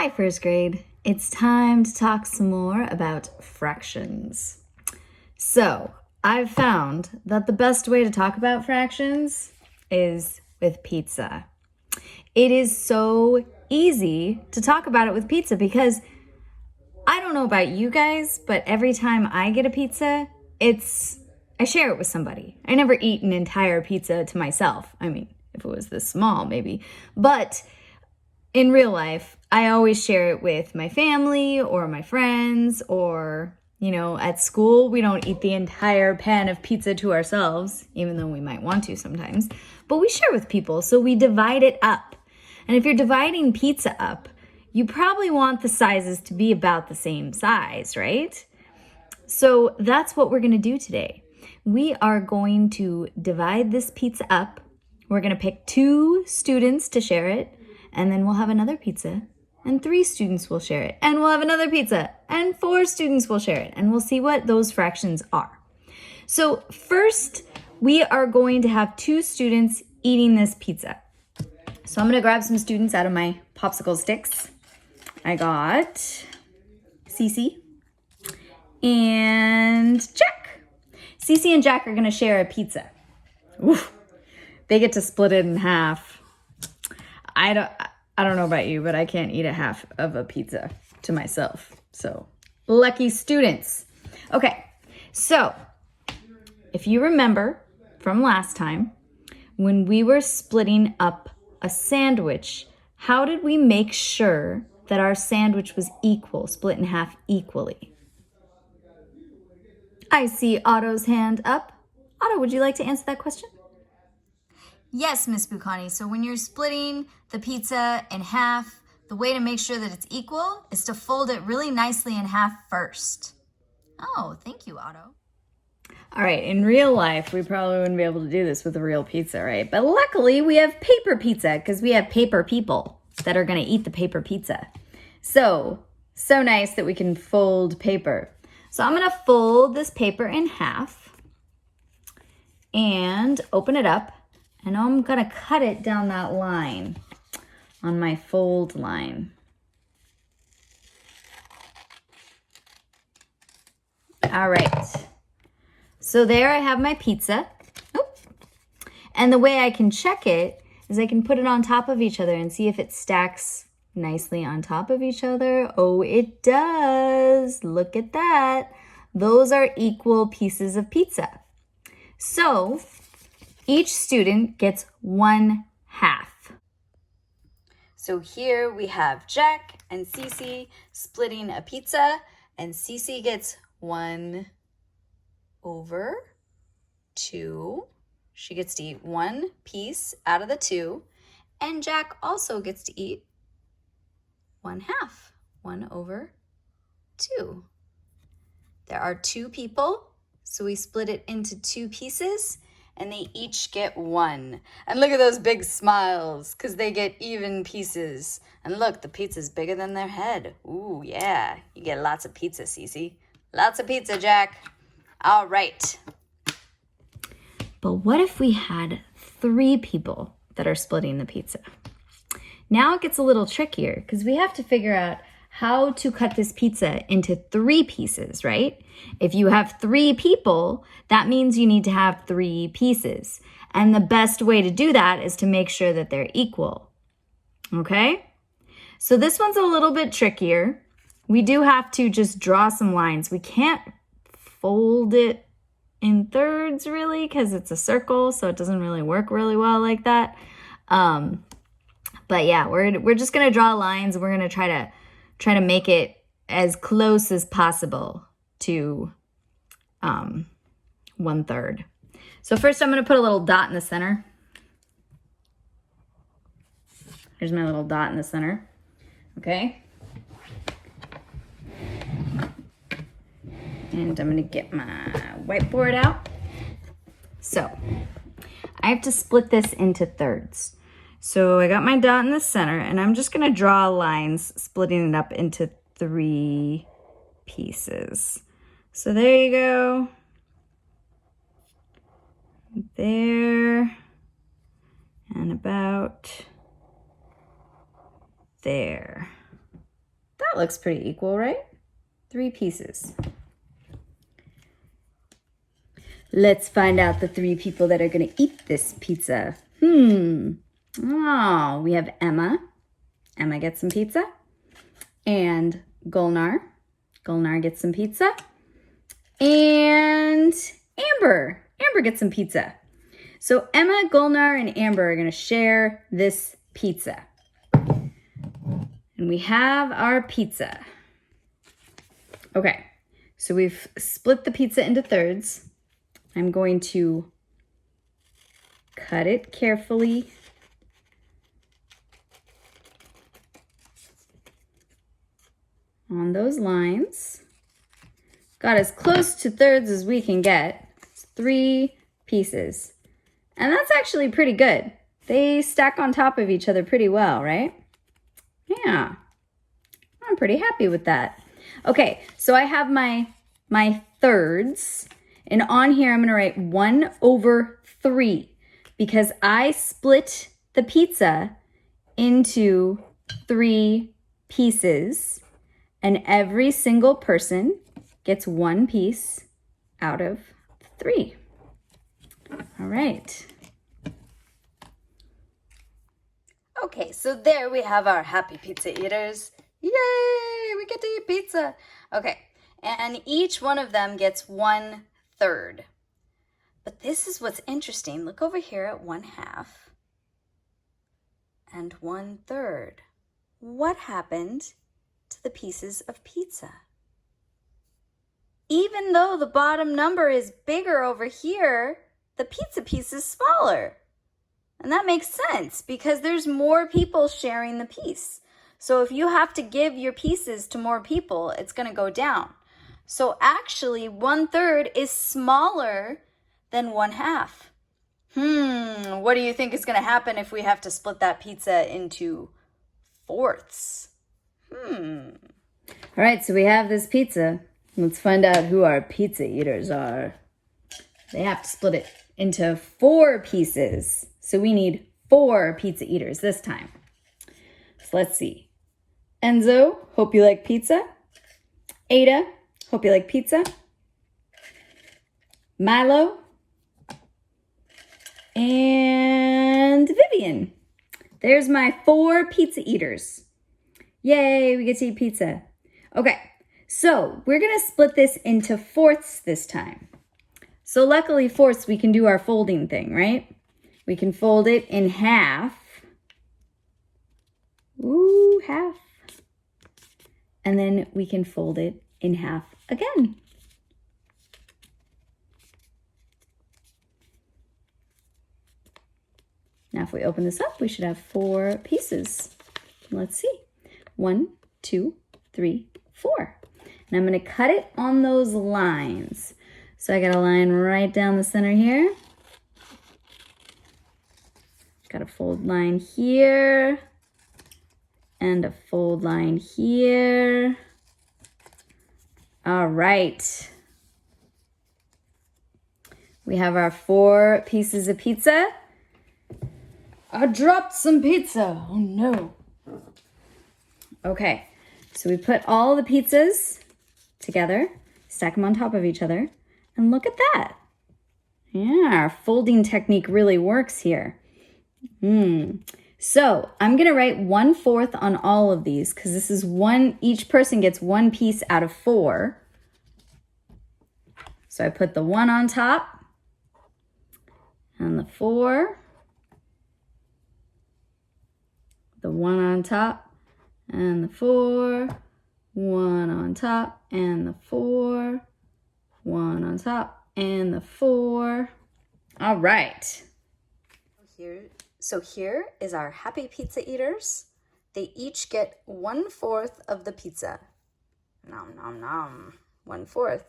Hi, first grade. It's time to talk some more about fractions. So, I've found that the best way to talk about fractions is with pizza. It is so easy to talk about it with pizza because I don't know about you guys, but every time I get a pizza, I share it with somebody. I never eat an entire pizza to myself. I mean, if it was this small, maybe. But in real life, I always share it with my family or my friends or, at school, we don't eat the entire pan of pizza to ourselves, even though we might want to sometimes, but we share with people, so we divide it up. And if you're dividing pizza up, you probably want the sizes to be about the same size, right? So that's what we're going to do today. We are going to divide this pizza up. We're going to pick 2 students to share it, and then we'll have another pizza, and 3 students will share it, and we'll have another pizza, and 4 students will share it, and we'll see what those fractions are. So first, we are going to have 2 students eating this pizza. So I'm going to grab some students out of my popsicle sticks. I got Cece and Jack. Cece and Jack are going to share a pizza. Oof. They get to split it in half. I don't know about you, but I can't eat a half of a pizza to myself. So, lucky students. Okay, so if you remember from last time, when we were splitting up a sandwich, how did we make sure that our sandwich was equal, split in half equally? I see Otto's hand up. Otto, would you like to answer that question? Yes, Miss Bucani. So when you're splitting the pizza in half, the way to make sure that it's equal is to fold it really nicely in half first. Oh, thank you, Otto. All right, in real life, we probably wouldn't be able to do this with a real pizza, right? But luckily, we have paper pizza because we have paper people that are going to eat the paper pizza. So nice that we can fold paper. So I'm going to fold this paper in half and open it up. And I'm going to cut it down that line on my fold line. All right. So there I have my pizza. Oop. And the way I can check it is I can put it on top of each other and see if it stacks nicely on top of each other. Oh, it does. Look at that. Those are equal pieces of pizza. So each student gets 1/2. So here we have Jack and Cece splitting a pizza, and Cece gets 1/2. She gets to eat 1 piece out of the 2, and Jack also gets to eat 1/2, 1/2. There are 2 people, so we split it into 2 pieces, and they each get 1. And look at those big smiles, because they get even pieces. And look, the pizza's bigger than their head. Ooh, yeah. You get lots of pizza, Cece. Lots of pizza, Jack. All right. But what if we had 3 people that are splitting the pizza? Now it gets a little trickier, because we have to figure out how to cut this pizza into 3 pieces, right? If you have 3 people, that means you need to have 3 pieces. And the best way to do that is to make sure that they're equal. Okay? So this one's a little bit trickier. We do have to just draw some lines. We can't fold it in thirds really because it's a circle, so it doesn't really work really well like that. But yeah, we're just gonna draw lines. We're gonna try to make it as close as possible to 1/3. So first I'm going to put a little dot in the center. Here's my little dot in the center. Okay. And I'm going to get my whiteboard out. So I have to split this into thirds. So I got my dot in the center, and I'm just going to draw lines splitting it up into 3 pieces. So there you go. There. And about there. That looks pretty equal, right? 3 pieces. Let's find out the 3 people that are going to eat this pizza. Oh, we have Emma. Emma gets some pizza. And Gulnar. Gulnar gets some pizza. And Amber. Amber gets some pizza. So Emma, Gulnar, and Amber are going to share this pizza. And we have our pizza. Okay, so we've split the pizza into thirds. I'm going to cut it carefully. On those lines. Got as close to thirds as we can get. It's 3 pieces. And that's actually pretty good. They stack on top of each other pretty well, right? Yeah. I'm pretty happy with that. Okay, so I have my thirds. And on here, I'm going to write 1/3 because I split the pizza into 3 pieces. And every single person gets 1 piece out of 3. All right. Okay, so there we have our happy pizza eaters. Yay, we get to eat pizza. Okay, and each one of them gets 1/3. But this is what's interesting. Look over here at 1/2 and 1/3. What happened to the pieces of pizza? Even though the bottom number is bigger over here, the pizza piece is smaller. And that makes sense because there's more people sharing the piece. So if you have to give your pieces to more people, it's going to go down. So actually 1/3 is smaller than 1/2. What do you think is going to happen if we have to split that pizza into fourths? All right, so we have this pizza. Let's find out who our pizza eaters are. They have to split it into 4 pieces. So we need 4 pizza eaters this time. So let's see. Enzo, hope you like pizza. Ada, hope you like pizza. Milo. And Vivian. There's my 4 pizza eaters. Yay, we get to eat pizza. Okay, so we're going to split this into fourths this time. So luckily, fourths, we can do our folding thing, right? We can fold it in half. Ooh, half. And then we can fold it in half again. Now, if we open this up, we should have 4 pieces. Let's see. 1, 2, 3, 4. And I'm going to cut it on those lines. So I got a line right down the center here. Got a fold line here. And a fold line here. All right. We have our 4 pieces of pizza. I dropped some pizza. Oh no. Okay, so we put all the pizzas together, stack them on top of each other, and look at that. Yeah, our folding technique really works here. So I'm going to write 1/4 on all of these because this is each person gets 1 piece out of 4. So I put the 1 on top and the 4, the 1 on top and the 4, 1 on top and the 4, 1 on top and the 4. All right. So here is our happy pizza eaters. They each get 1/4 of the pizza. Nom, nom, nom. 1/4.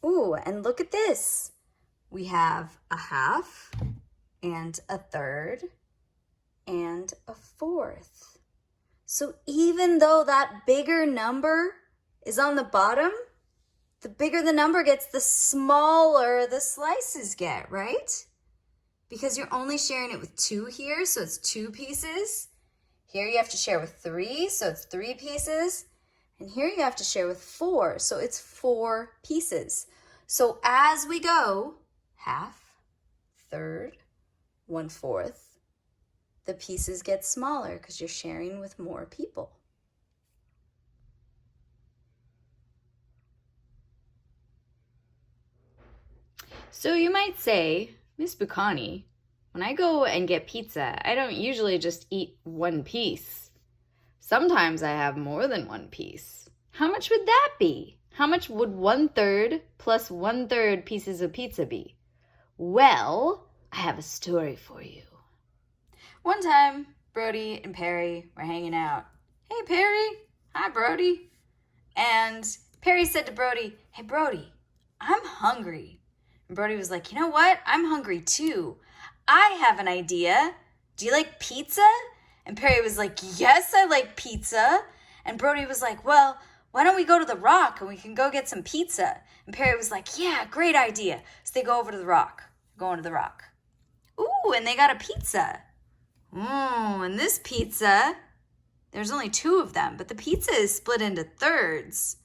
Ooh, and look at this. We have a half and a third and a 4th. So even though that bigger number is on the bottom, the bigger the number gets, the smaller the slices get, right? Because you're only sharing it with 2 here, so it's 2 pieces. Here you have to share with 3, so it's 3 pieces. And here you have to share with 4, so it's 4 pieces. So as we go, half, third, 1/4, the pieces get smaller because you're sharing with more people. So you might say, Miss Bucani, when I go and get pizza, I don't usually just eat 1 piece. Sometimes I have more than 1 piece. How much would that be? How much would 1/3 plus 1/3 pieces of pizza be? Well, I have a story for you. One time, Brody and Perry were hanging out. Hey, Perry. Hi, Brody. And Perry said to Brody, hey, Brody, I'm hungry. And Brody was like, you know what? I'm hungry too. I have an idea. Do you like pizza? And Perry was like, yes, I like pizza. And Brody was like, well, why don't we go to the Rock and we can go get some pizza? And Perry was like, yeah, great idea. So they go over to the Rock, going to the Rock. Ooh, and they got a pizza. Ooh, and this pizza, there's only 2 of them, but the pizza is split into thirds.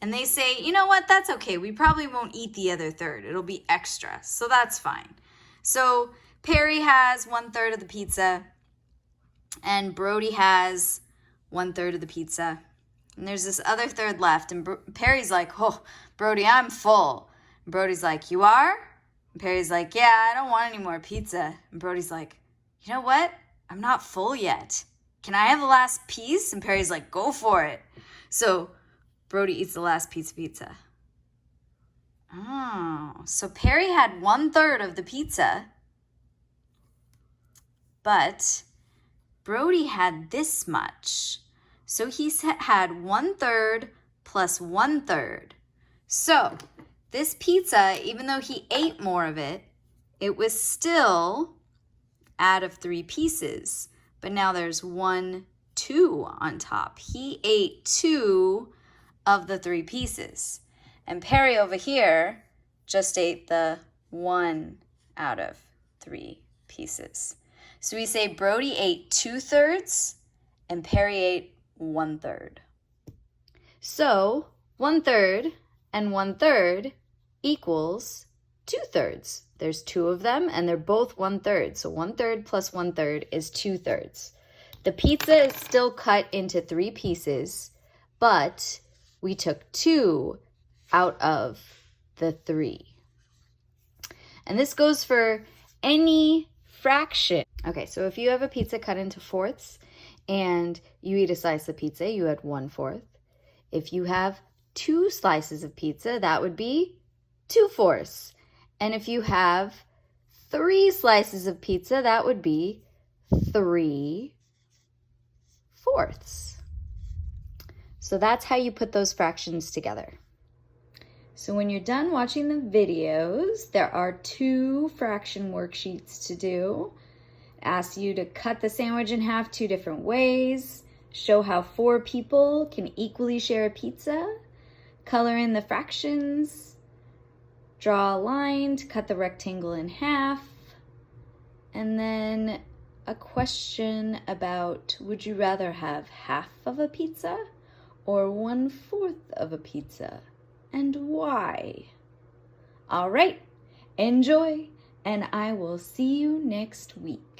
And they say, you know what, that's okay. We probably won't eat the other third. It'll be extra, so that's fine. So Perry has 1/3 of the pizza, and Brody has 1/3 of the pizza. And there's this other third left, and Perry's like, oh, Brody, I'm full. And Brody's like, you are? And Perry's like, yeah, I don't want any more pizza. And Brody's like, you know what? I'm not full yet. Can I have the last piece? And Perry's like, go for it. So Brody eats the last piece of pizza. Oh, so Perry had 1/3 of the pizza, but Brody had this much. So he had 1/3 plus 1/3. So this pizza, even though he ate more of it, it was still out of 3 pieces. But now there's 1, 2 on top. He ate 2 of the 3 pieces. And Perry over here just ate the 1 out of 3 pieces. So we say Brody ate 2/3 and Perry ate 1/3. So 1/3 and 1/3 equals 2/3. There's 2 of them and they're both 1/3. So 1/3 plus 1/3 is 2/3. The pizza is still cut into 3 pieces, but we took 2 out of the 3. And this goes for any fraction. Okay, so if you have a pizza cut into fourths and you eat a slice of pizza, you had 1/4. If you have 2 slices of pizza, that would be 2/4. And if you have 3 slices of pizza, that would be 3/4. So that's how you put those fractions together. So when you're done watching the videos, there are 2 fraction worksheets to do. It asks you to cut the sandwich in half 2 different ways, show how 4 people can equally share a pizza, color in the fractions, draw a line to cut the rectangle in half, and then a question about, would you rather have half of a pizza or 1/4 of a pizza, and why? All right, enjoy, and I will see you next week.